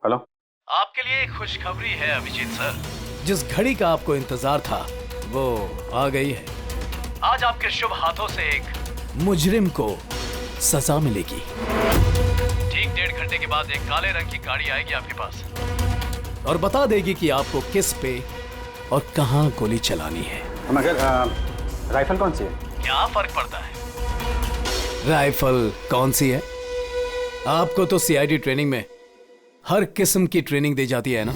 Hello. आपके लिए एक खुशखबरी है अभिजीत सर। जिस घड़ी का आपको इंतजार था वो आ गई है। आज आपके शुभ हाथों से एक मुजरिम को सजा मिलेगी। ठीक 1.5 घंटे के बाद एक काले रंग की गाड़ी आएगी आपके पास और बता देगी कि आपको किस पे और कहां गोली चलानी है। मगर राइफल कौन सी है? क्या फर्क पड़ता है? राइफल कौन सी है? आपको तो सीआईडी ट्रेनिंग में हर किस्म की ट्रेनिंग दी जाती है ना।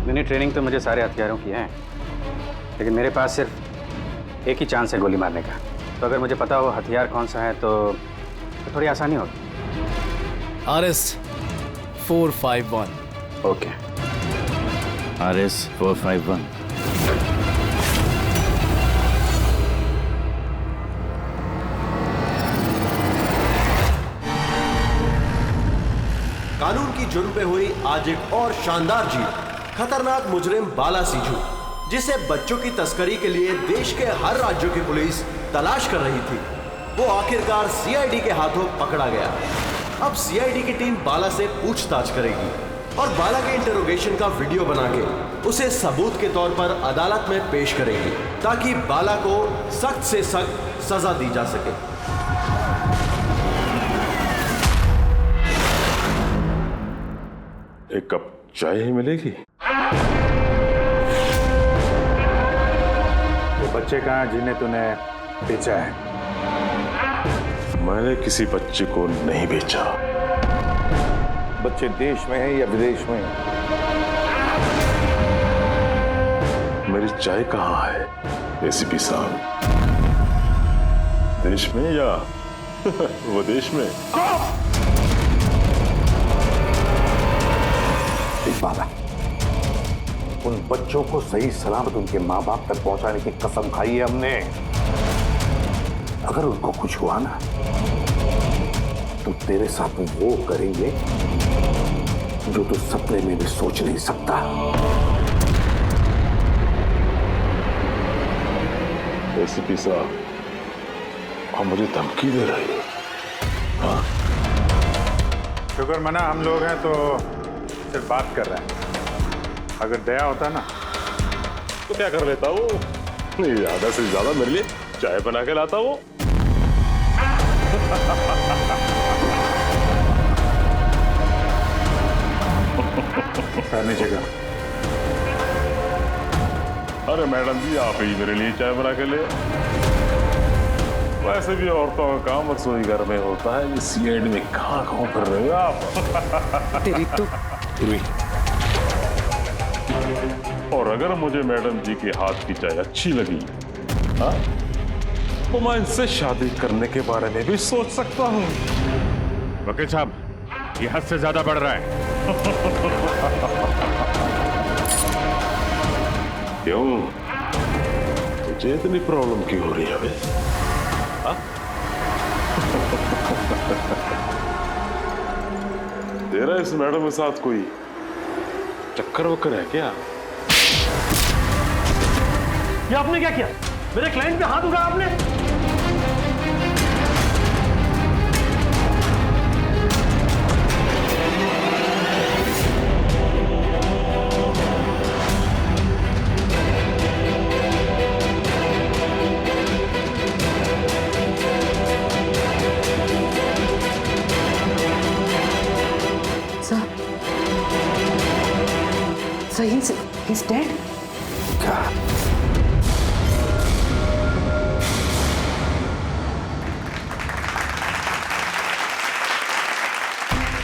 मैंने ट्रेनिंग तो मुझे सारे हथियारों की है, लेकिन मेरे पास सिर्फ एक ही चांस है गोली मारने का। तो अगर मुझे पता हो हथियार कौन सा है तो थोड़ी आसानी होगी। RS 451। ओके। RS 451। कानून की जुर्म पे हुई आज एक और शानदार जीत। खतरनाक मुजरिम बाला सिंझू, जिसे बच्चों की तस्करी के लिए देश के हर राज्यों की पुलिस तलाश कर रही थी, वो आखिरकार सीआईडी के हाथों पकड़ा गया। अब सीआईडी की टीम बाला से पूछताछ करेगी और बाला के इंटरोगेशन का वीडियो बना के उसे सबूत के तौर पर अदालत में पेश करेगी, ताकि बाला को सख्त से सख्त सजा दी जा सके। एक कप चाय ही मिलेगी? वो बच्चे कहाँ जिन्हें तूने बेचा है? मैंने किसी बच्चे को नहीं बेचा। बच्चे देश में है या विदेश में? मेरी चाय कहाँ है एसीपी साहब? देश में या विदेश में? बाला, उन बच्चों को सही सलामत उनके माँ बाप तक पहुंचाने की कसम खाई है हमने। अगर उनको कुछ हुआ ना तो तेरे साथ वो करेंगे जो तू सपने में भी सोच नहीं सकता। एसीपी साहब, आप मुझे धमकी दे रहे हो? हाँ? शुक्र मना हम लोग हैं तो सिर्फ बात कर रहे हैं। अगर दया होता ना तो क्या कर लेता वो? ज्यादा से ज्यादा मेरे लिए चाय बना के लाता वो। नीचे का। अरे मैडम जी, आप ही मेरे लिए चाय बना के ले। वैसे भी औरतों का काम रसोई घर में होता है, ये सीआईडी में कहाँ कर रहे हो आप? तेरी तो और अगर मुझे मैडम जी के हाथ की चाय अच्छी लगी, हाँ, तो मैं इनसे शादी करने के बारे में भी सोच सकता हूँ। वकील साहब, ये हद से ज्यादा बढ़ रहा है। क्यों? तुझे इतनी प्रॉब्लम क्यों हो रही है अबे? हाँ? तेरा इस मैडम के साथ कोई चक्कर वक्कर है क्या? ये आपने क्या किया? मेरे क्लाइंट पे हाथ उठाया आपने? So he's dead?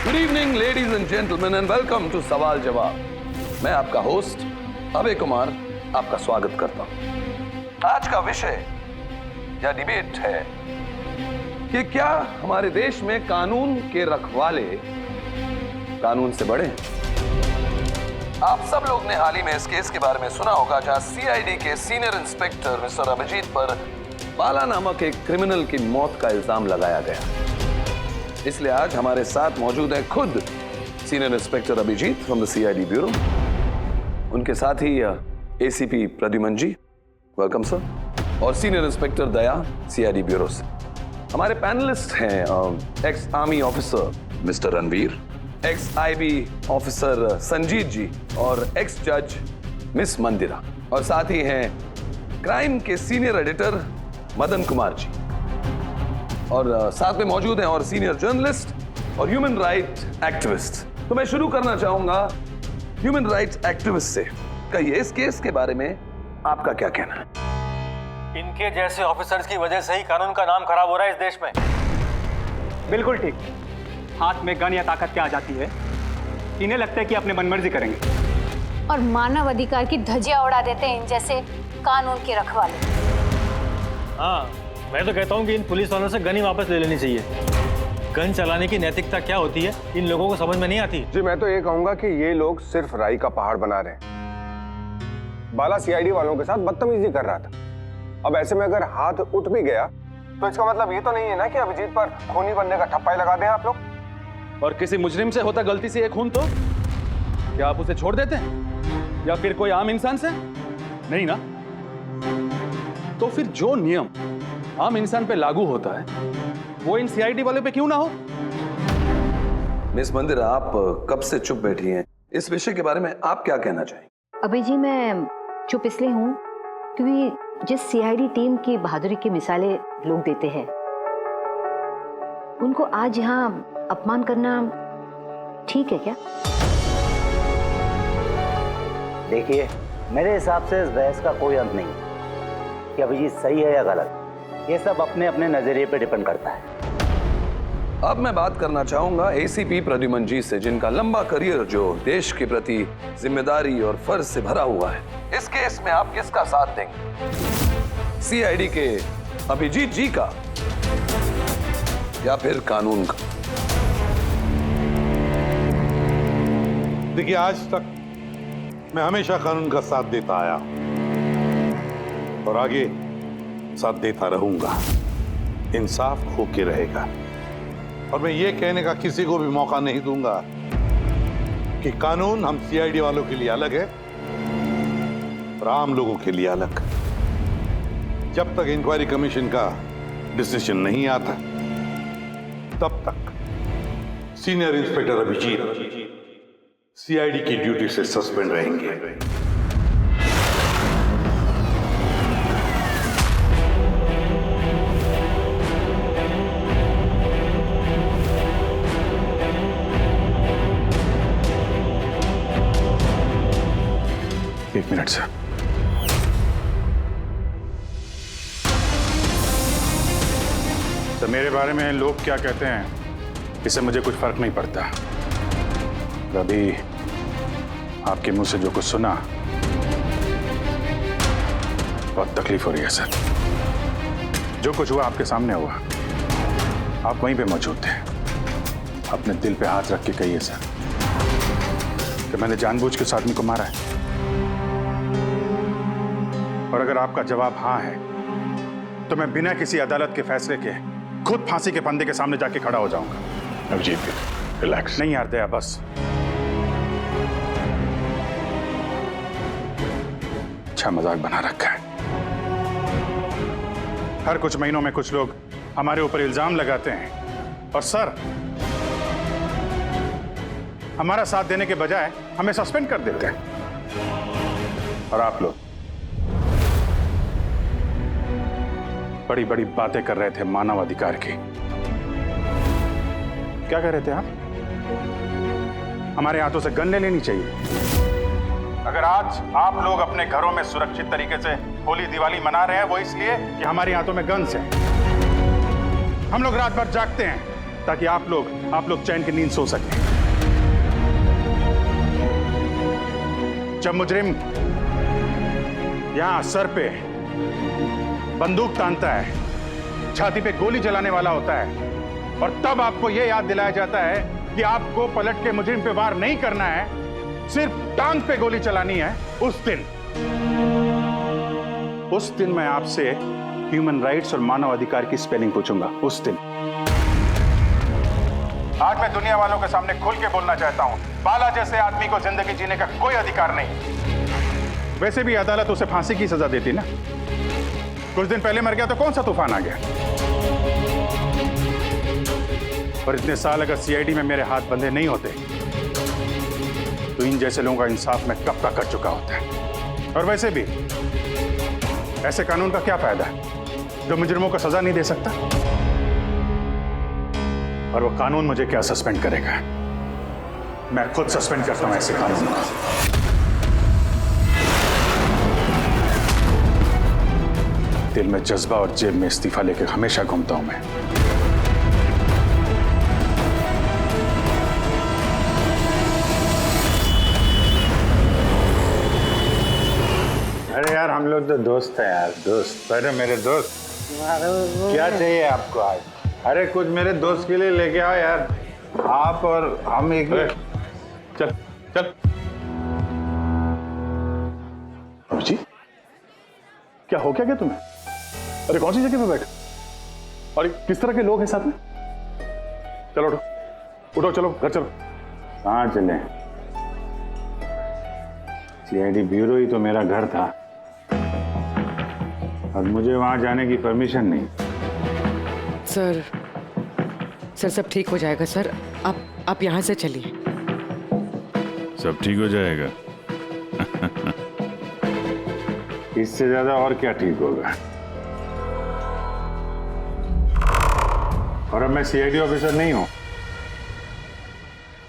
Good evening ladies and gentleman and welcome to सवाल जवाब। मैं आपका होस्ट अभय कुमार आपका स्वागत करता हूं। आज का विषय या डिबेट है कि क्या हमारे देश में कानून के रखवाले कानून से बड़े हैं। आप सब लोग ने हाल ही में इस केस के बारे में सुना होगा, जहां सीआईडी के सीनियर इंस्पेक्टर मिस्टर अभिजीत पर बाला नामक एक क्रिमिनल की मौत का इल्जाम लगाया गया। इसलिए आज हमारे साथ मौजूद है खुद senior inspector Abhijeet from the CID bureau, उनके साथ ही ACP Pradyuman ji, welcome sir, और senior inspector Daya CID bureau से। हमारे पैनलिस्ट हैं ex army officer mister Ranvir, ex IB officer Sanjeet ji और एक्स जज मिस मंदिरा, और साथ ही हैं क्राइम के सीनियर एडिटर मदन कुमार जी, और साथ में मौजूद हैं और सीनियर जर्नलिस्ट और ह्यूमन राइट एक्टिविस्ट। तो मैं शुरू करना चाहूंगा ह्यूमन राइट्स एक्टिविस्ट से। कहिए, इस केस के बारे में आपका क्या कहना है? इनके जैसे ऑफिसर्स की वजह से ही कानून का नाम खराब हो रहा है इस देश में। बिल्कुल ठीक। हाथ में गन या ताकत क्या आ जाती है, इन्हें लगता है कि अपने मनमर्जी करेंगे और मानव अधिकार की धज्जियां उड़ा देते हैं इन जैसे कानून के रखवाले। हाँ, मैं तो कहता हूँ कि इन पुलिस वालों से गन ही वापस ले लेनी चाहिए। गन चलाने की नैतिकता क्या होती है इन लोगों को समझ में नहीं आती। जी, मैं तो ये कहूंगा कि ये लोग सिर्फ राई का पहाड़ बना रहे हैं। बाला सीआईडी वालों के साथ बदतमीजी कर रहा था। अब ऐसे में अगर हाथ उठ भी गया तो इसका मतलब ये तो नहीं है ना कि अभिजीत पर खूनी बनने का ठप्पा ही लगा दें आप लोग। और किसी मुजरिम से होता गलती से एक खून तो क्या आप उसे छोड़ देते हैं, या फिर कोई आम इंसान से? नहीं ना। तो फिर जो नियम आम इंसान पे लागू होता है वो इन सीआईडी वाले पे क्यों ना हो? मिस मंदिरा, आप कब से चुप बैठी हैं? इस विषय के बारे में आप क्या कहना चाहेंगे? अभी जी मैं चुप इसलिए हूँ क्योंकि जिस सीआईडी टीम की बहादुरी की मिसालें लोग देते हैं, उनको आज यहाँ अपमान करना ठीक है क्या? देखिए, मेरे हिसाब से इस बहस का कोई अंत नहीं कि अभिजीत सही है या गलत। ये सब अपने अपने नजरिए पे डिपेंड करता है। अब मैं बात करना चाहूंगा एसीपी प्रद्युमन जी से, जिनका लंबा करियर जो देश के प्रति जिम्मेदारी और फर्ज से भरा हुआ है। इस केस में आप किसका साथ देंगे? सीआईडी के अभिजीत जी का या फिर कानून का? देखिए, आज तक मैं हमेशा कानून का साथ देता आया और आगे साथ देता रहूंगा। इंसाफ होके रहेगा और मैं ये कहने का किसी को भी मौका नहीं दूंगा कि कानून हम सीआईडी वालों के लिए अलग है और आम लोगों के लिए अलग। जब तक इंक्वायरी कमीशन का डिसीजन नहीं आता तब तक सीनियर इंस्पेक्टर अभिजीत सीआईडी की ड्यूटी से सस्पेंड रहेंगे। एक मिनट सर। तो मेरे बारे में लोग क्या कहते हैं इससे मुझे कुछ फर्क नहीं पड़ता। अभी आपके मुंह से जो कुछ सुना बहुत तकलीफ हो रही है सर। जो कुछ हुआ आपके सामने हुआ, आप वहीं पे मौजूद थे। अपने दिल पे हाथ रख के कहिए सर कि मैंने जानबूझ के उस आदमी को मारा है। और अगर आपका जवाब हाँ है तो मैं बिना किसी अदालत के फैसले के खुद फांसी के फंदे के सामने जाके खड़ा हो जाऊंगा। अभिजीत, रिलैक्स। नहीं यार दया, बस अच्छा मजाक बना रखा है। हर कुछ महीनों में कुछ लोग हमारे ऊपर इल्जाम लगाते हैं और सर हमारा साथ देने के बजाय हमें सस्पेंड कर देते हैं। और आप लोग बड़ी बड़ी बातें कर रहे थे मानव अधिकार की। क्या कह रहे थे आप? हमारे हाथों से गन ले लेनी चाहिए। अगर आज आप लोग अपने घरों में सुरक्षित तरीके से होली दिवाली मना रहे हैं वो इसलिए कि हमारे हाथों में गन्स हैं। हम लोग रात भर जागते हैं ताकि आप लोग चैन की नींद सो सकें। जब मुजरिम यहां सर पे बंदूक तानता है, छाती पे गोली चलाने वाला होता है और तब आपको यह याद दिलाया जाता है कि आपको पलट के मुजरिम पे वार नहीं करना है, सिर्फ टांग पे गोली चलानी है, उस दिन मैं आपसे ह्यूमन राइट्स और मानव अधिकार की स्पेलिंग पूछूंगा। उस दिन। आज मैं दुनिया वालों के सामने खुल के बोलना चाहता हूं, बाला जैसे आदमी को जिंदगी जीने का कोई अधिकार नहीं। वैसे भी अदालत उसे फांसी की सजा देती ना। कुछ दिन पहले मर गया तो कौन सा तूफान आ गया? पर इतने साल अगर सीआईडी में मेरे हाथ बंधे नहीं होते तो इन जैसे लोगों का इंसाफ मैं कब का कर चुका होता है। और वैसे भी ऐसे कानून का क्या फायदा है जो मुजरिमों को सजा नहीं दे सकता? और वो कानून मुझे क्या सस्पेंड करेगा? मैं खुद सस्पेंड करता हूं ऐसे कानून को। दिल में जज्बा और जेब में इस्तीफा लेकर हमेशा घूमता हूं मैं। अरे यार हम लोग तो दोस्त हैं यार, दोस्त। अरे मेरे दोस्त, क्या चाहिए आपको आज? अरे कुछ मेरे दोस्त के लिए लेके आओ यार। आप और हम एक चल चल। अभिजीत, क्या हो क्या तुम्हें? अरे कौन सी जगह पे बैठे? और किस तरह के लोग हैं साथ में? चलो उठो उठो, चलो घर चलो। कहाँ चले? सीआईडी ब्यूरो ही तो मेरा घर था और मुझे वहां जाने की परमिशन नहीं। सर सब ठीक हो जाएगा सर। आप यहाँ से चलिए। सब ठीक हो जाएगा। इससे ज्यादा और क्या ठीक होगा? और अब मैं सीआईडी ऑफिसर नहीं हूं।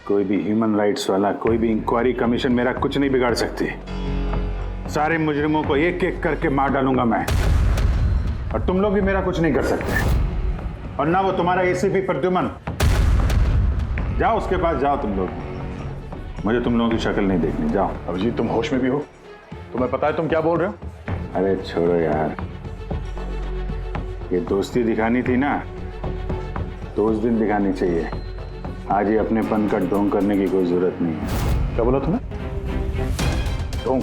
कोई भी ह्यूमन राइट्स वाला, कोई भी इंक्वायरी कमीशन मेरा कुछ नहीं बिगाड़ सकती। सारे मुजरिमों को एक एक करके मार डालूंगा मैं, और तुम लोग भी मेरा कुछ नहीं कर सकते। और ना वो तुम्हारा एसीपी प्रद्युमन। जाओ उसके पास जाओ तुम लोग, मुझे तुम लोगों की शक्ल नहीं देखनी। जाओ। अभिजीत, तुम होश में भी हो? तुम्हें पता है तुम क्या बोल रहे हो? अरे छोड़ो यार, ये दोस्ती दिखानी थी ना तो उस दिन दिखानी चाहिए। आज ही अपनेपन का ढोंग करने की कोई जरूरत नहीं है। क्या बोला तुमने? ढोंग?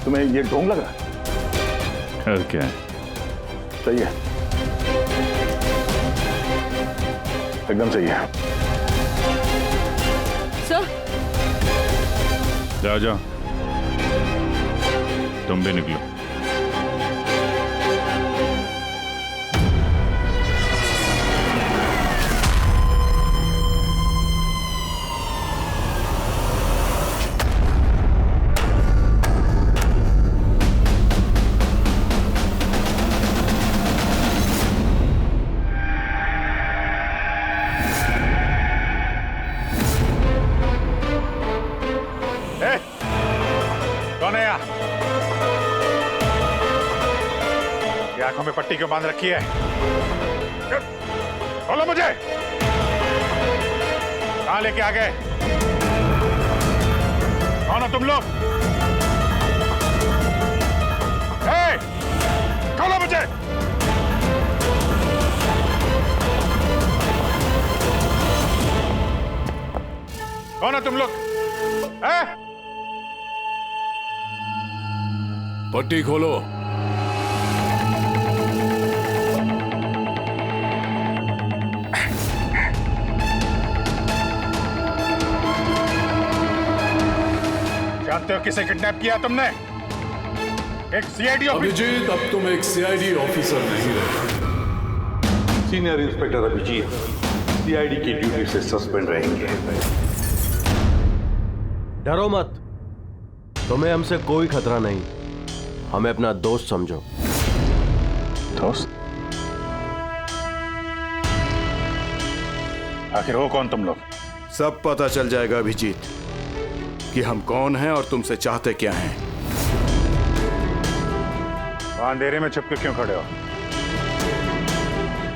तुम्हें ये ढोंग लग रहा है? और क्या? सही है, एकदम सही है। सर जाओ जाओ, तुम भी निकलो। आंखों में पट्टी क्यों बांध रखी है? बोलो मुझे, कहां लेके आ गए? कौन हो तुम लोग? खोलो मुझे। कौन हो तुम लोग? पट्टी खोलो। जानते हो किसे किडनैप किया तुमने? एक सीआईडी ऑफिसर। अभिजीत, अब तुम एक सीआईडी ऑफिसर नहीं रहे। सीनियर इंस्पेक्टर अभिजीत सीआईडी की ड्यूटी से सस्पेंड रहेंगे। डरो मत, तुम्हें हमसे कोई खतरा नहीं। हमें अपना दोस्त समझो। दोस्त? आखिर हो कौन तुम लोग? सब पता चल जाएगा अभिजीत कि हम कौन हैं और तुमसे चाहते क्या हैं। वहां अंधेरे में छुप के क्यों खड़े हो?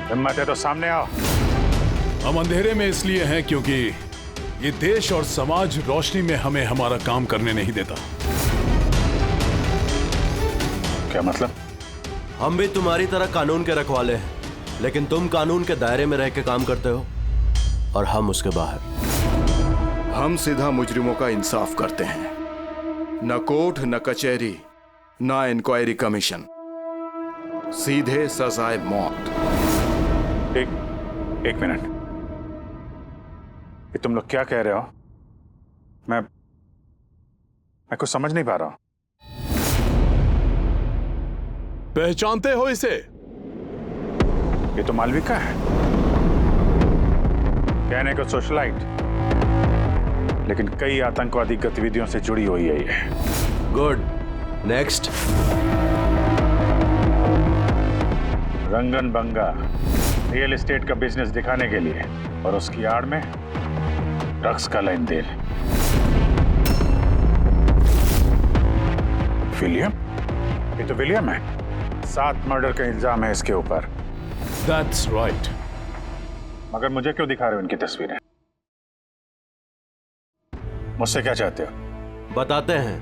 हिम्मत है तो सामने आओ। हम अंधेरे में इसलिए हैं क्योंकि ये देश और समाज रोशनी में हमें हमारा काम करने नहीं देता। क्या मतलब? हम भी तुम्हारी तरह कानून के रखवाले हैं, लेकिन तुम कानून के दायरे में रह के काम करते हो और हम उसके बाहर। हम सीधा मुजरिमों का इंसाफ करते हैं, न कोर्ट न कचहरी न इंक्वायरी कमीशन, सीधे सजाए मौत। एक मिनट, ये तुम लोग क्या कह रहे हो? मैं कुछ समझ नहीं पा रहा हूं। पहचानते हो इसे? ये तो मालविका है, कहने को सोशलाइट, लेकिन कई आतंकवादी गतिविधियों से जुड़ी हुई है ये। Good, next. Rangan Banga real estate का बिजनेस दिखाने के लिए और उसकी आड़ में ड्रग्स का लेन देन। विलियम, ये तो विलियम है। 7 मर्डर का इल्जाम है इसके ऊपर। That's right. मगर मुझे क्यों दिखा रहे हो इनकी तस्वीरें? मुझसे क्या चाहते हो? बताते हैं।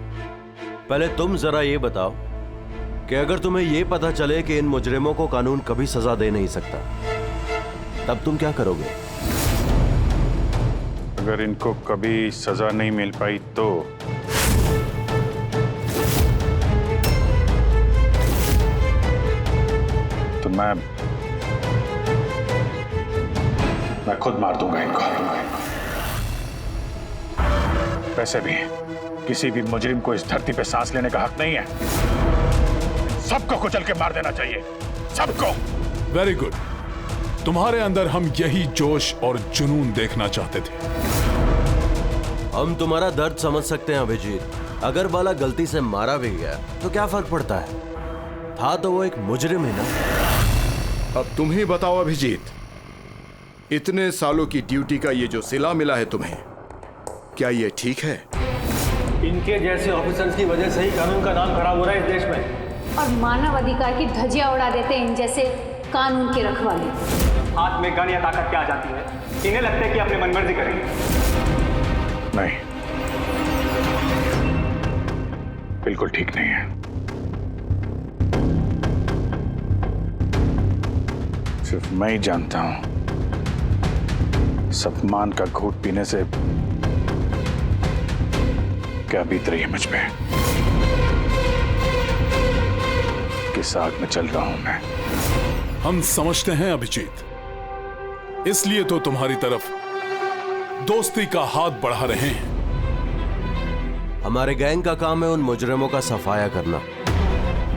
पहले तुम जरा ये बताओ कि अगर तुम्हें ये पता चले कि इन मुजरिमों को कानून कभी सजा दे नहीं सकता, तब तुम क्या करोगे? अगर इनको कभी सजा नहीं मिल पाई तो मैं खुद मार दूंगा इनको। वैसे भी किसी भी मुजरिम को इस धरती पे सांस लेने का हक नहीं है। सबको कुचल के मार देना चाहिए, सबको। Very good. तुम्हारे अंदर हम यही जोश और जुनून देखना चाहते थे। हम तुम्हारा दर्द समझ सकते हैं अभिजीत। अगर बाला गलती से मारा भी गया तो क्या फर्क पड़ता है? था तो वो एक मुजरिम ही ना। अब तुम ही बताओ अभिजीत, इतने सालों की ड्यूटी का ये जो सिला मिला है तुम्हें, क्या ये ठीक है? इनके जैसे ऑफिसर्स की वजह से ही कानून का नाम खराब हो रहा है इस देश में। और मानव अधिकार की धज्जियां उड़ा देते हैं इन जैसे कानून के रखवाले। हाथ में गन या ताकत क्या आ जाती है? इन्हें लगता है कि अपने मनमर्जी करेंगे। नहीं, बिल्कुल ठीक नहीं है। सिर्फ मैं ही जानता हूं सम्मान का घूंट पीने से क्या बीत रही है मुझ पे। किस आग में चल रहा हूं मैं। हम समझते हैं अभिजीत, इसलिए तो तुम्हारी तरफ दोस्ती का हाथ बढ़ा रहे हैं। हमारे गैंग का काम है उन मुजरिमों का सफाया करना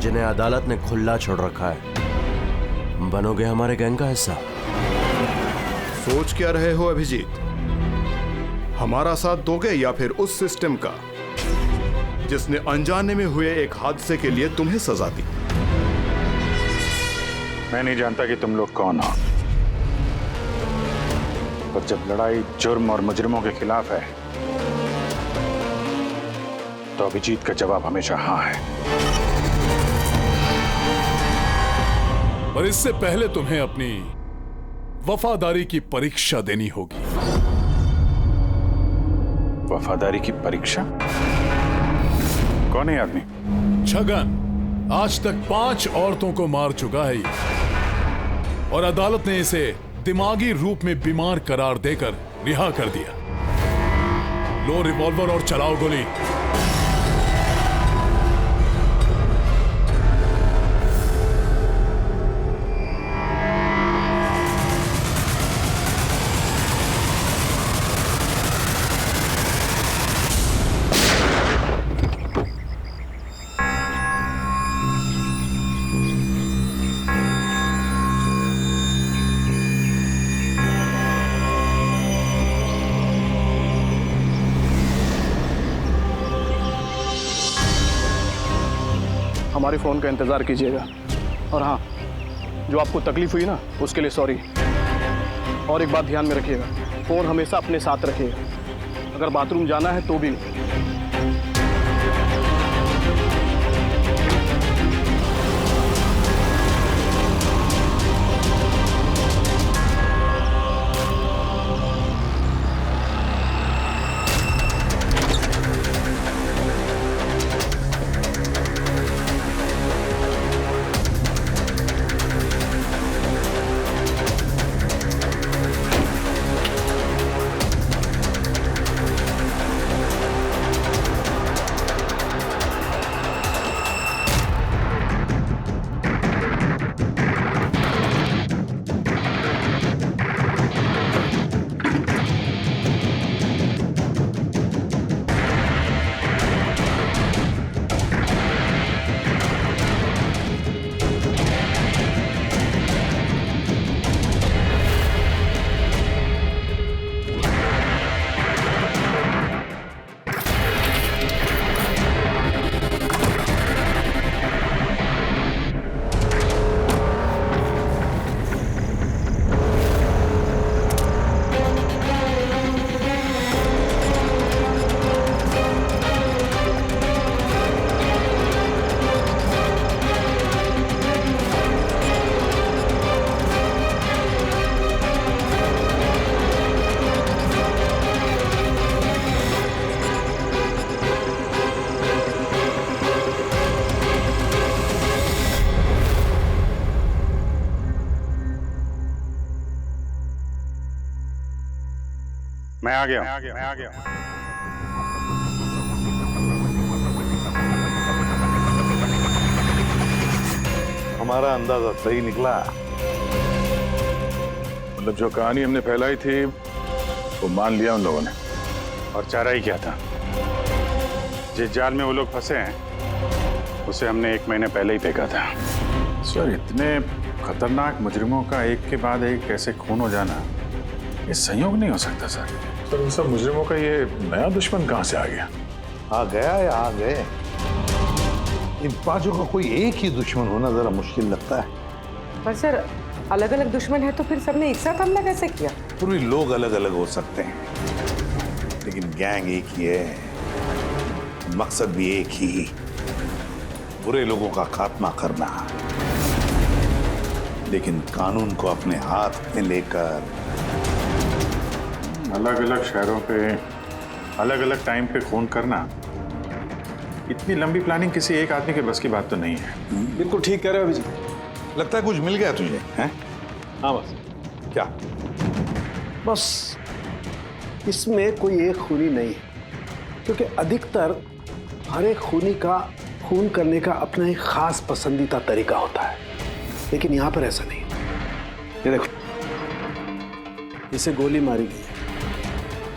जिन्हें अदालत ने खुला छोड़ रखा है। बनोगे हमारे गैंग का हिस्सा? सोच क्या रहे हो अभिजीत? हमारा साथ दोगे या फिर उस सिस्टम का जिसने अनजाने में हुए एक हादसे के लिए तुम्हें सजा दी? मैं नहीं जानता कि तुम लोग कौन हो, पर जब लड़ाई जुर्म और मुजरिमों के खिलाफ है तो अभिजीत का जवाब हमेशा हाँ है। पर इससे पहले तुम्हें अपनी वफादारी की परीक्षा देनी होगी। वफादारी की परीक्षा? कौन है आदमी? छगन आज तक 5 औरतों को मार चुका है ये, और अदालत ने इसे दिमागी रूप में बीमार करार देकर रिहा कर दिया। लो रिवॉल्वर और चलाओ गोली। हमारे फ़ोन का इंतज़ार कीजिएगा। और हाँ, जो आपको तकलीफ हुई ना, उसके लिए सॉरी। और एक बात ध्यान में रखिएगा, फ़ोन हमेशा अपने साथ रखिएगा। अगर बाथरूम जाना है तो भी। मैं आ गया। हमारा अंदाजा सही निकला। मतलब जो कहानी हमने फैलाई थी वो मान लिया उन लोगों ने। और चारा ही क्या था? जिस जाल में वो लोग फंसे हैं उसे हमने 1 महीने पहले ही फेंका था। सर, इतने खतरनाक मुजरिमों का एक के बाद एक कैसे खून हो जाना, ये संयोग नहीं हो सकता सर। सर, इन सब मुजरिमों का ये नया दुश्मन कहाँ से आ गया? आ गया या आ गए? इन पांचों का कोई एक ही दुश्मन होना जरा मुश्किल लगता है। पर सर, अलग अलग दुश्मन है तो फिर सबने एक साथ हमला कैसे किया? पूरे लोग अलग अलग हो सकते हैं, लेकिन गैंग एक ही है, मकसद भी एक ही, बुरे लोगों का खात्मा करना। लेकिन कानून को अपने हाथ में लेकर अलग अलग शहरों पे अलग अलग टाइम पे खून करना, इतनी लंबी प्लानिंग किसी एक आदमी के बस की बात तो नहीं है। बिल्कुल ठीक कह रहे हो अभिजीत। लगता है कुछ मिल गया तुझे, हैं? हाँ बस। क्या? बस इसमें कोई एक खूनी नहीं है, क्योंकि अधिकतर हर एक खूनी का खून करने का अपना एक खास पसंदीदा तरीका होता है, लेकिन यहां पर ऐसा नहीं। ये देखो, इसे गोली मारी गई है।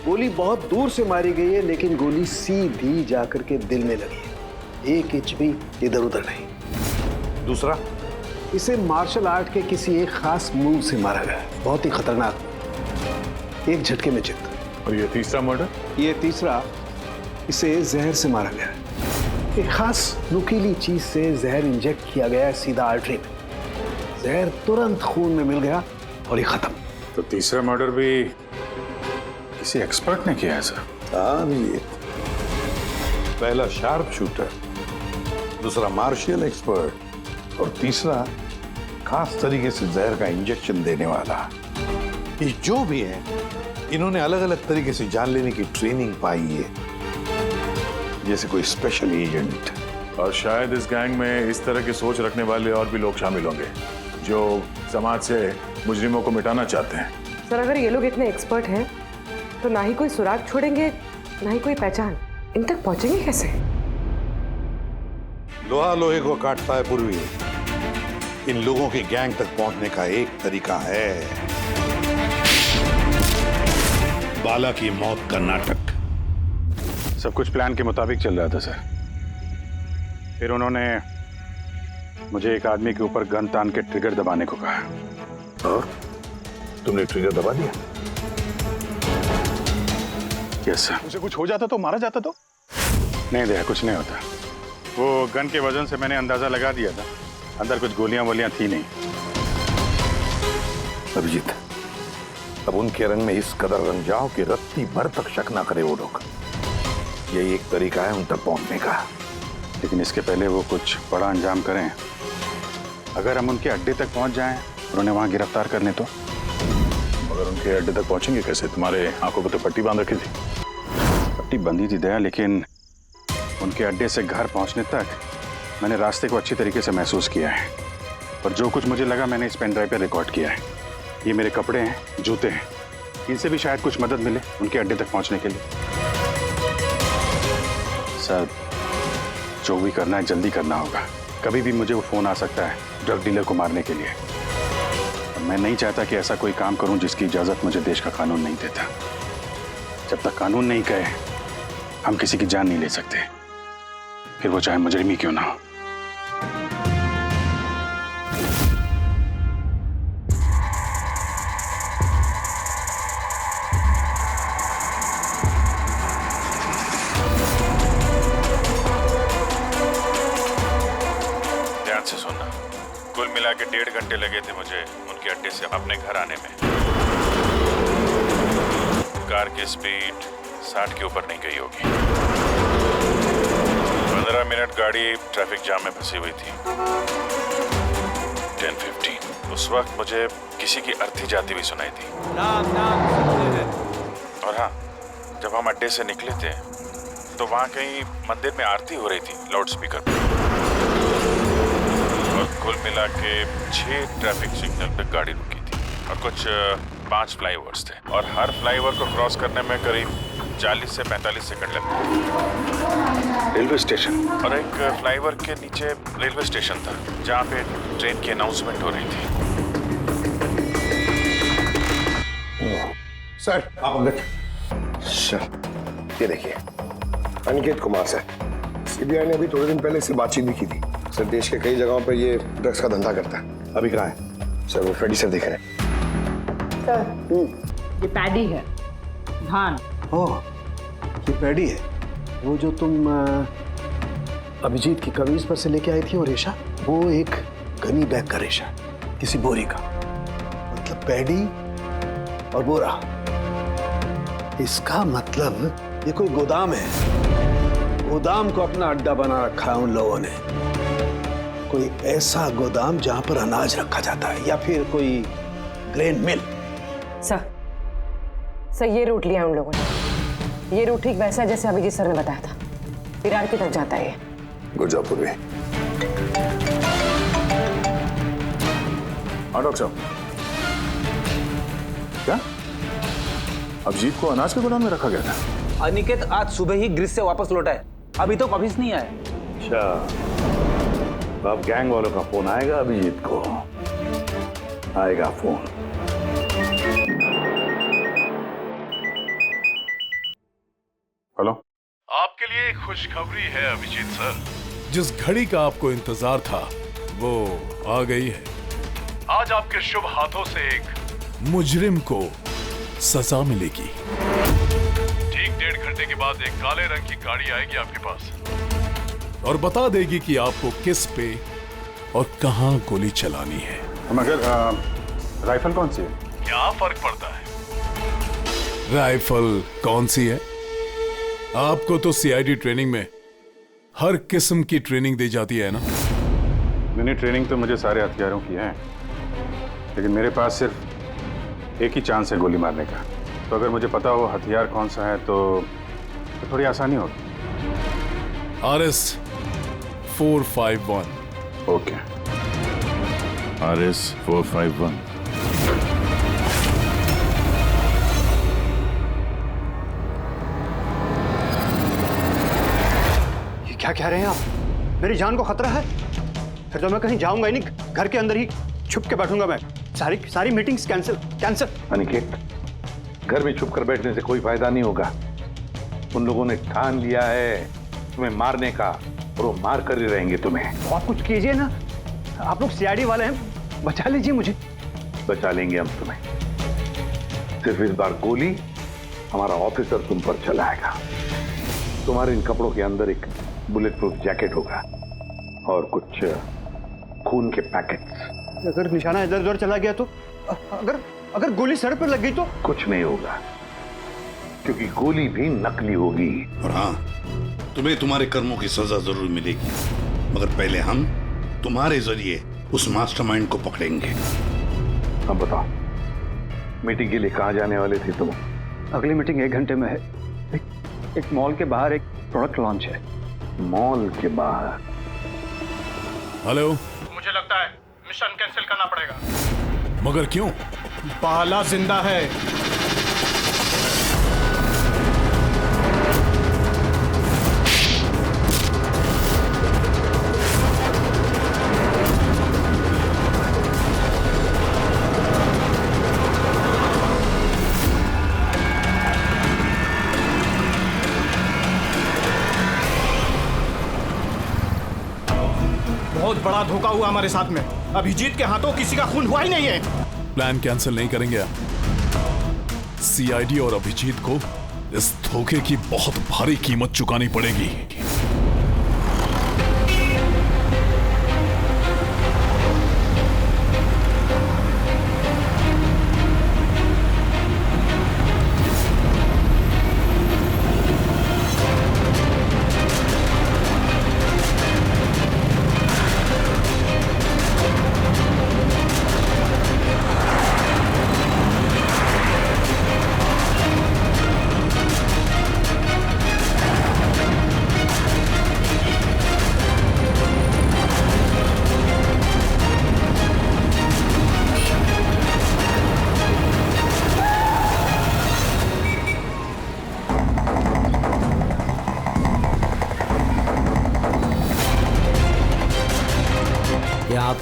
गोली बहुत दूर से मारी गई है, लेकिन गोली सीधी जाकर के दिल में लगी है, 1 इंच भी इधर उधर नहीं। दूसरा, इसे मार्शल आर्ट के किसी एक खास मूव से मारा गया है, बहुत ही खतरनाक, एक झटके में चित। और ये तीसरा मर्डर? ये तीसरा, इसे जहर से मारा गया है। एक खास नुकीली चीज से जहर इंजेक्ट किया गया है सीधा आर्टरी में, जहर तुरंत खून में मिल गया और ये खत्म। तो तीसरा मर्डर भी किसी एक्सपर्ट ने किया है सर? हाँ, ये पहला शार्प शूटर, दूसरा मार्शियल एक्सपर्ट और तीसरा खास तरीके से जहर का इंजेक्शन देने वाला। ये जो भी है, इन्होंने अलग अलग तरीके से जान लेने की ट्रेनिंग पाई है, जैसे कोई स्पेशल एजेंट। और शायद इस गैंग में इस तरह की सोच रखने वाले और भी लोग शामिल होंगे जो समाज से मुजरिमों को मिटाना चाहते हैं। सर, अगर ये लोग इतने एक्सपर्ट हैं तो ना ही कोई सुराग छोड़ेंगे, ना ही कोई पहचान। इन तक पहुंचेंगे कैसे? लोहा लोहे को काटता है पूर्वी। इन लोगों की गैंग तक पहुंचने का एक तरीका है, बाला की मौत का नाटक। सब कुछ प्लान के मुताबिक चल रहा था सर। फिर उन्होंने मुझे एक आदमी के ऊपर गन तान के ट्रिगर दबाने को कहा। और तुमने ट्रिगर दबा दिया? Yes sir. मुझे कुछ हो जाता तो मारा जाता तो? नहीं दया, कुछ नहीं होता। वो गन के वजन से मैंने अंदाजा लगा दिया था, अंदर कुछ गोलियां वोलियां थी नहीं। अभिजीत, अब उनके रंग में इस कदर रंग जाओ कि रत्ती भर तक शक ना करे वो लोग। यही एक तरीका है उन तक पहुंचने का। लेकिन इसके पहले वो कुछ बड़ा अंजाम करें। अगर हम उनके अड्डे तक पहुंच जाएं और उन्हें वहां गिरफ्तार कर लें तो? मगर उनके अड्डे तक पहुंचेंगे कैसे? तुम्हारे आंखों पर तो पट्टी बांध रखी थी। पट्टी बंधी थी दया, लेकिन उनके अड्डे से घर पहुंचने तक मैंने रास्ते को अच्छी तरीके से महसूस किया है। और जो कुछ मुझे लगा मैंने इस पेन ड्राइव पर रिकॉर्ड किया है। ये मेरे कपड़े हैं, जूते हैं, इनसे भी शायद कुछ मदद मिले उनके अड्डे तक पहुंचने के लिए। सर, जो भी करना है जल्दी करना होगा। कभी भी मुझे वो फोन आ सकता है ड्रग डीलर को मारने के लिए। और मैं नहीं चाहता कि ऐसा कोई काम करूं जिसकी इजाजत मुझे देश का कानून नहीं देता। जब तक कानून नहीं कहे हम किसी की जान नहीं ले सकते, फिर वो चाहे मुजरिम ही क्यों ना हो। से सुनना, कुल मिला के 1.5 घंटे लगे थे मुझे उनके अड्डे से अपने घर आने में। कार की स्पीड 60 के ऊपर नहीं गई होगी। 15 मिनट गाड़ी ट्रैफिक जाम में फंसी हुई थी। 10:15 उस वक्त मुझे किसी की अर्थी जाती हुई सुनाई थी। और हाँ, जब हम अड्डे से निकले थे तो वहाँ कहीं मंदिर में आरती हो रही थी लाउड स्पीकर पर। और कुल मिला के 6 ट्रैफिक सिग्नल पे गाड़ी रुकी थी और कुछ 5 फ्लाईओवर्स थे और हर फ्लाईओवर को क्रॉस करने में करीब 40 से 45 सेकंड लगते। रेलवे स्टेशन और एक फ्लाईओवर के नीचे रेलवे स्टेशन था जहाँ पे ट्रेन की अनाउंसमेंट हो रही थी। सर आप अंदर। सर ये देखिए, अनिकेत कुमार सर, सीबीआई ने अभी थोड़े दिन पहले इससे बातचीत भी की थी। सर देश के कई जगहों पर ये ड्रग्स का धंधा करता है। अभी कहाँ है? सर वो फ्रेडी सर देख रहे हैं। सर ये पैडी है, धान। ओह, ये पैडी है, वो जो तुम अभिजीत की कमीज पर से लेके आई थी, और रेशा वो एक गनी बैग का रेशा, किसी बोरी का। मतलब पैडी और बोरा, इसका मतलब ये कोई गोदाम है। गोदाम को अपना अड्डा बना रखा है उन लोगों ने। कोई ऐसा गोदाम जहां पर अनाज रखा जाता है, या फिर कोई ग्रेन मिल। सर ये रूट लिया उन लोगों ने। ये रूट ठीक वैसा जैसे अभिजीत सर ने बताया था, विरार की तरफ जाता है ये। गुरजापुर में। हाँ डॉक्टर साहब, क्या अभिजीत को अनाज के गोदाम में रखा गया था? अनिकेत आज सुबह ही ग्रीस से वापस लौटा है, अभी तो वापस नहीं आया। अच्छा, अब गैंग वालों का फोन आएगा अभिजीत को, आएगा फोन। हेलो, आपके लिए एक खुशखबरी है अभिजीत सर। जिस घड़ी का आपको इंतजार था वो आ गई है। आज आपके शुभ हाथों से एक मुजरिम को सजा मिलेगी। ठीक 1.5 घंटे के बाद एक काले रंग की गाड़ी आएगी आपके पास और बता देगी कि आपको किस पे और कहां गोली चलानी है। मगर राइफल कौन सी है? क्या फर्क पड़ता है राइफल कौन सी है? आपको तो सीआईडी ट्रेनिंग में हर किस्म की ट्रेनिंग दी जाती है ना? मैंने ट्रेनिंग तो मुझे सारे हथियारों की है, लेकिन मेरे पास सिर्फ एक ही चांस है गोली मारने का। तो अगर मुझे पता हो हथियार कौन सा है तो थोड़ी आसानी होगी। RS 451। Okay, RS 451। क्या कह रहे हैं आप? मेरी जान को खतरा है? फिर तो मैं कहीं जाऊंगा ही नहीं, घर के अंदर ही छुप के बैठूंगा मैं। सारी मीटिंग्स कैंसिल। अनिकेत, घर में छुप कर बैठने से कोई फायदा नहीं होगा। उन लोगों ने ठान लिया है तुम्हें मारने का, और वो मार कर ही रहेंगे तुम्हें। तो आप कुछ कीजिए ना, आप लोग सीआईडी वाले हैं, बचा लीजिए मुझे। बचा लेंगे हम तुम्हें, सिर्फ इस बार गोली हमारा ऑफिसर तुम पर चलाएगा। तुम्हारे इन कपड़ों के अंदर एक बुलेट प्रूफ जैकेट होगा और कुछ खून के पैकेट्स। अगर निशाना इधर उधर चला गया तो? अगर गोली सर पर लग गई तो? कुछ नहीं होगा, क्योंकि गोली भी नकली होगी। और हाँ, तुम्हें तुम्हारे कर्मों की सजा जरूर मिलेगी, मगर पहले हम तुम्हारे जरिए उस मास्टरमाइंड को पकड़ेंगे। अब बताओ, मीटिंग के लिए कहाँ जाने वाले थे तुम? अगली मीटिंग 1 घंटे में है। एक मॉल के बाहर एक प्रोडक्ट लॉन्च है। मॉल के बाहर? हेलो, मुझे लगता है मिशन कैंसिल करना पड़ेगा। मगर क्यों? बाला जिंदा है। बहुत बड़ा धोखा हुआ हमारे साथ में। अभिजीत के हाथों किसी का खून हुआ ही नहीं है। प्लान कैंसिल नहीं करेंगे आप। सीआईडी और अभिजीत को इस धोखे की बहुत भारी कीमत चुकानी पड़ेगी।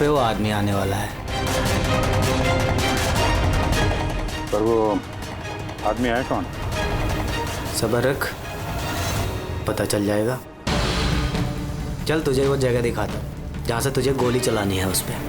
पे वो आदमी आने वाला है। पर वो आदमी आया कौन? सब्र रख, पता चल जाएगा। चल तुझे वो जगह दिखाता हूँ जहाँ से तुझे गोली चलानी है उस पर।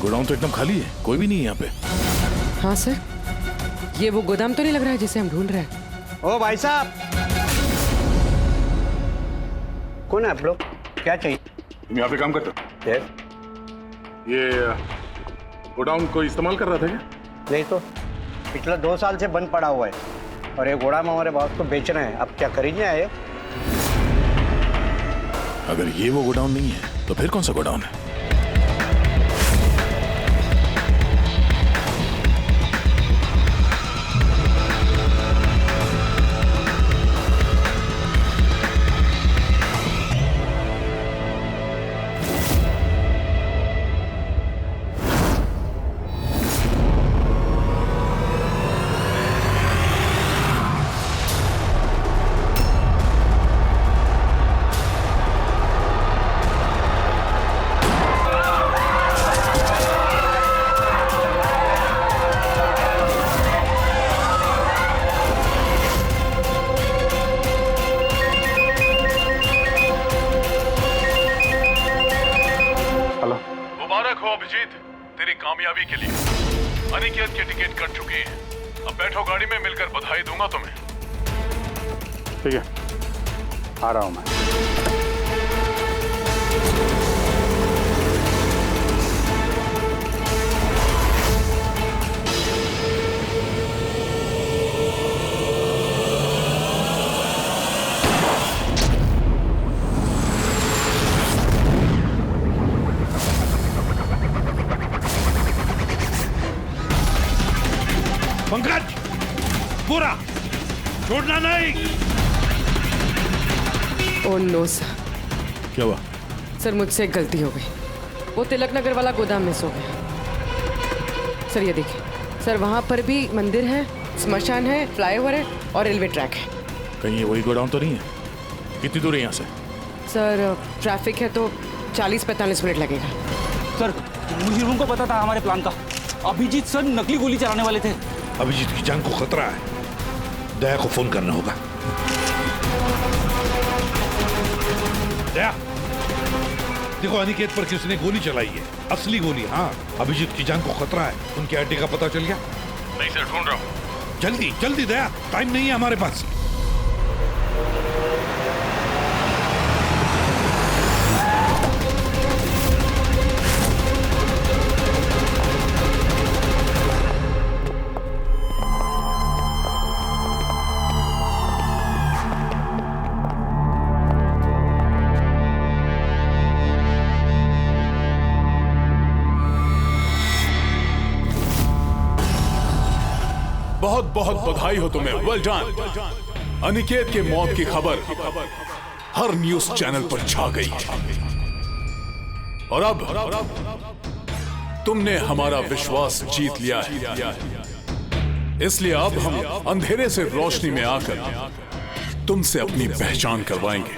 गोडाउन तो एकदम खाली है, कोई भी नहीं है यहाँ पे। हाँ सर, ये वो गोदाम तो नहीं लग रहा है जिसे हम ढूंढ रहे हैं। ओ भाई साहब, कौन है आप लोग? क्या चाहिए? तुम यहाँ पे काम करते हो? ये गोडाउन को इस्तेमाल कर रहा था क्या? नहीं तो पिछले 2 साल से बंद पड़ा हुआ है और ये गोदाम हमारे बॉस को बेच रहे हैं। अब क्या खरीदने आए? अगर ये वो गोडाउन नहीं है तो फिर कौन सा गोडाउन है? मुबारक हो अभिजीत, तेरी कामयाबी के लिए। अनिकेत के टिकट कट चुकी है। अब बैठो गाड़ी में, मिलकर बधाई दूंगा तुम्हें। ठीक है, आ रहा हूं मैं। पंकज, पूरा छोड़ना नहीं। Oh no sir. क्या हुआ? सर मुझसे एक गलती हो गई। वो तिलक नगर वाला गोदाम मिस हो गया। सर ये देखिए सर, वहाँ पर भी मंदिर है, स्मशान है, फ्लाईओवर है और रेलवे ट्रैक है। कहीं ये वही गोडाउन तो नहीं है? कितनी दूर है यहाँ से? सर ट्रैफिक है तो 40-45 मिनट लगेगा। सर मुझे को पता था हमारे प्लान का। अभिजीत सर नकली गोली चलाने वाले थे। अभिजीत की जान को खतरा है, दया को फोन करना होगा। दया, देखो अनिकेत पर किसने गोली चलाई है। असली गोली। हाँ, अभिजीत की जान को खतरा है। उनके आईडी का पता चल गया? नहीं सर, ढूंढ रहा हूँ। जल्दी जल्दी दया, टाइम नहीं है हमारे पास। बहुत बहुत बधाई हो तुम्हें, वेल डन। अनिकेत के मौत की खबर हर न्यूज चैनल पर छा गई है और अब तुमने हमारा विश्वास जीत लिया है। इसलिए अब हम अंधेरे से रोशनी में आकर तुमसे अपनी पहचान करवाएंगे।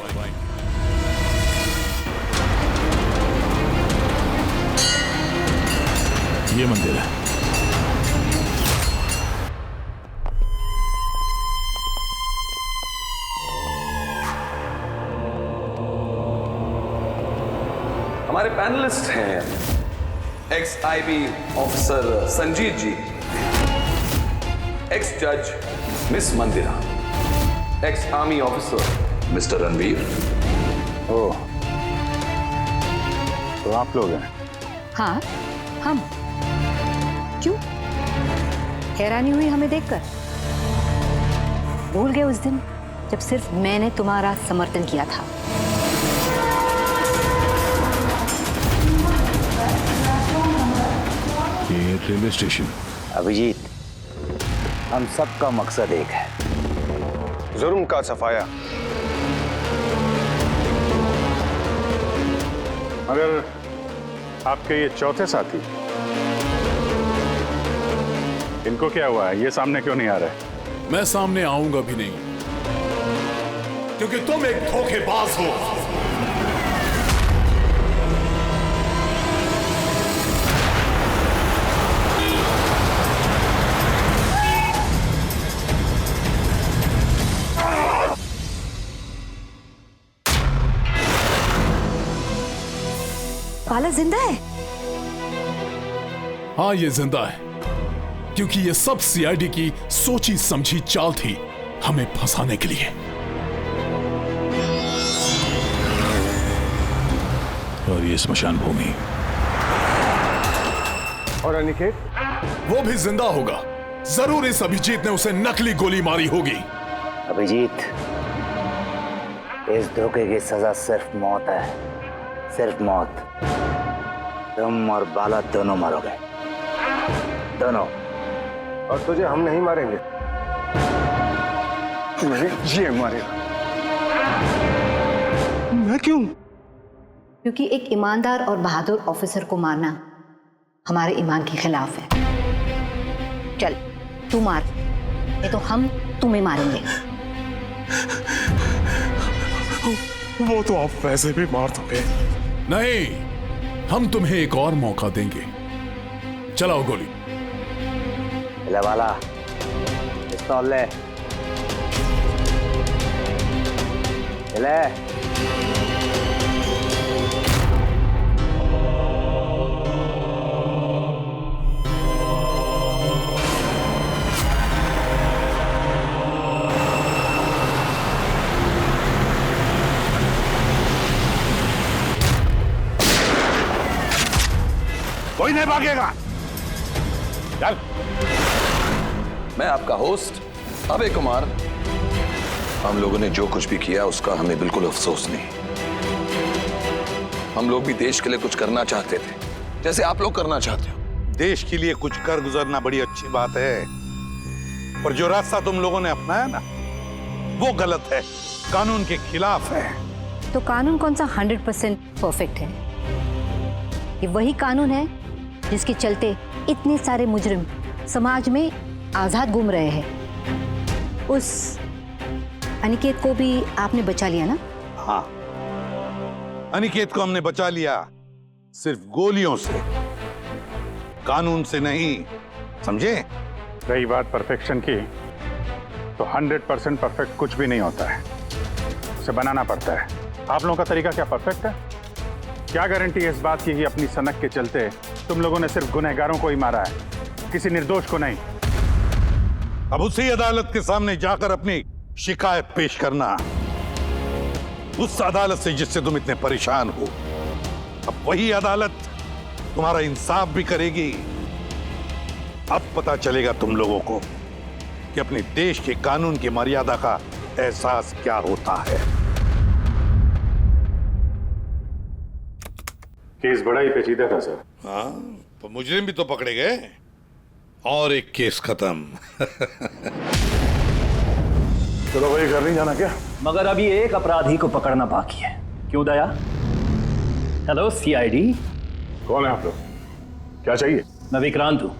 ये मंदिर है। हमारे पैनलिस्ट हैं ex IB officer Sanjeet ji, ex जज miss Mandira, ex army officer mister Ranvir. Oh, तो आप लोग हैं? हाँ, हम। क्यों? हैरानी हुई हमें देखकर? भूल गए उस दिन जब सिर्फ मैंने तुम्हारा समर्थन किया था? ये रेलवे स्टेशन। अभिजीत, हम सबका मकसद एक है, जुर्म का सफाया। मगर आपके ये चौथे साथी, इनको क्या हुआ है? ये सामने क्यों नहीं आ रहे? मैं सामने आऊंगा भी नहीं, क्योंकि तुम एक धोखेबाज हो। बाला जिंदा है? हाँ, ये जिंदा है, क्योंकि ये सब सीआईडी की सोची समझी चाल थी हमें फंसाने के लिए। और ये स्मशान भूमि। और अनिकेत? वो भी जिंदा होगा। जरूर इस अभिजीत ने उसे नकली गोली मारी होगी। अभिजीत, इस धोखे की सजा सिर्फ मौत है, सिर्फ मौत। तुम और बाला दोनों मरोगे, दोनों। और तुझे हम नहीं मारेंगे, ये मारेगा। मैं क्यों? क्योंकि एक ईमानदार और बहादुर ऑफिसर को मारना हमारे ईमान के खिलाफ है। चल, तू मार, नहीं तो हम तुम्हें मारेंगे। वो तो आप वैसे भी मार दोगे। नहीं, हम तुम्हें एक और मौका देंगे। चलाओ गोली। ले वाला, पिस्तौल ले। ले। कोई नहीं भागेगा। चल। मैं आपका होस्ट अभय कुमार। हम लोगों ने जो कुछ भी किया उसका हमें बिल्कुल अफसोस नहीं। हम लोग भी देश के लिए कुछ करना चाहते थे, जैसे आप लोग करना चाहते हो। देश के लिए कुछ कर गुजरना बड़ी अच्छी बात है, पर जो रास्ता तुम लोगों ने अपनाया ना, वो गलत है, कानून के खिलाफ है। तो कानून कौन सा 100% परफेक्ट है? ये वही कानून है जिसके चलते इतने सारे मुजरिम समाज में आजाद घूम रहे हैं। उस अनिकेत को भी आपने बचा लिया ना? हाँ, अनिकेत को हमने बचा लिया, सिर्फ गोलियों से, कानून से नहीं, समझे? रही बात परफेक्शन की, तो 100% परफेक्ट कुछ भी नहीं होता है, उसे बनाना पड़ता है। आप लोगों का तरीका क्या परफेक्ट है? क्या गारंटी है इस बात की कि अपनी सनक के चलते तुम लोगों ने सिर्फ गुनहगारों को ही मारा है, किसी निर्दोष को नहीं? अब उसी अदालत के सामने जाकर अपनी शिकायत पेश करना, उस अदालत से जिससे तुम इतने परेशान हो। अब वही अदालत तुम्हारा इंसाफ भी करेगी। अब पता चलेगा तुम लोगों को कि अपने देश के कानून की मर्यादा का एहसास क्या होता है। केस बड़ा ही पेचीदा था सर। हाँ, तो मुजरिम भी तो पकड़े गए और एक केस खत्म। चलो भाई, घर नहीं जाना क्या? मगर अभी एक अपराधी को पकड़ना बाकी है। क्यों दया? Hello CID. कौन है आप लोग? क्या चाहिए? मैं विक्रांत हूँ,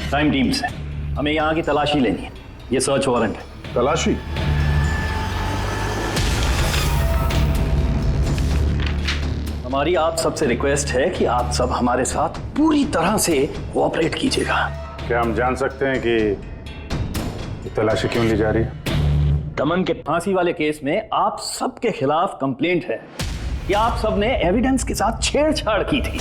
क्राइम टीम से। हमें यहाँ की तलाशी लेनी है। ये सर्च वारंट है। तलाशी? हमारी आप सबसे रिक्वेस्ट है कि आप सब हमारे साथ पूरी तरह से कोऑपरेट कीजिएगा। क्या हम जान सकते हैं कि तलाशी क्यों ली जा रही है? दमन के फांसी वाले केस में आप सबके खिलाफ कंप्लेंट है कि आप सबने एविडेंस के साथ छेड़छाड़ की थी।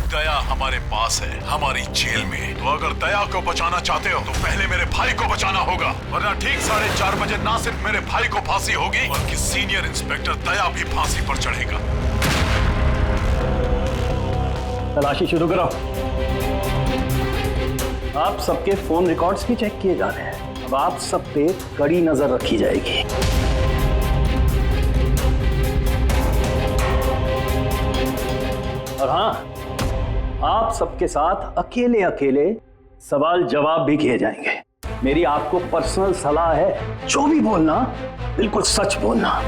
दया हमारे पास है, हमारी जेल में। तो अगर दया को बचाना चाहते हो तो पहले मेरे भाई को बचाना होगा, वरना ठीक 4:30 बजे ना सिर्फ मेरे भाई को फांसी होगी बल्कि सीनियर इंस्पेक्टर दया भी फांसी पर चढ़ेगा। तलाशी शुरू करो। आप सबके फोन रिकॉर्ड्स भी चेक किए जा रहे हैं। अब आप सब पे कड़ी नजर रखी जाएगी। और हाँ, आप सबके साथ अकेले अकेले सवाल जवाब भी किए जाएंगे। मेरी आपको पर्सनल सलाह है, जो भी बोलना बिल्कुल सच बोलना।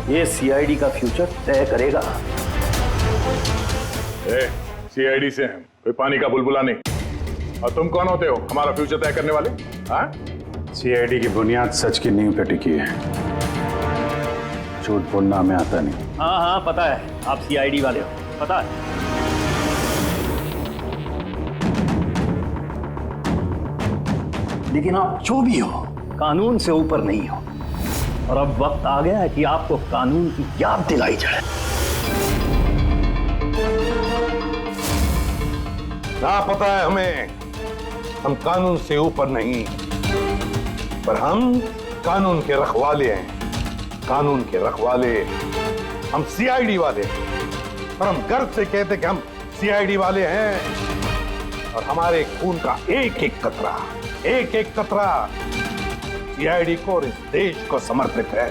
ये सीआईडी का फ्यूचर तय करेगा। सीआईडी से हैं, कोई पानी का बुलबुला नहीं। और तुम कौन होते हो हमारा फ्यूचर तय करने वाले? सीआईडी की बुनियाद सच की नींव पे टिकी है। झूठ बोलना हमें आता नहीं। हाँ हाँ पता है, आप सीआईडी वाले हो, पता है। लेकिन आप जो भी हो, कानून से ऊपर नहीं हो। और अब वक्त आ गया है कि आपको कानून की याद दिलाई जाए। ना पता है हमें, हम कानून से ऊपर नहीं, पर हम कानून के रखवाले हैं। कानून के रखवाले हम सीआईडी वाले, और हम गर्व से कहते कि हम सीआईडी वाले हैं। और हमारे खून का एक एक कतरा सीआईडी को और इस देश को समर्पित है।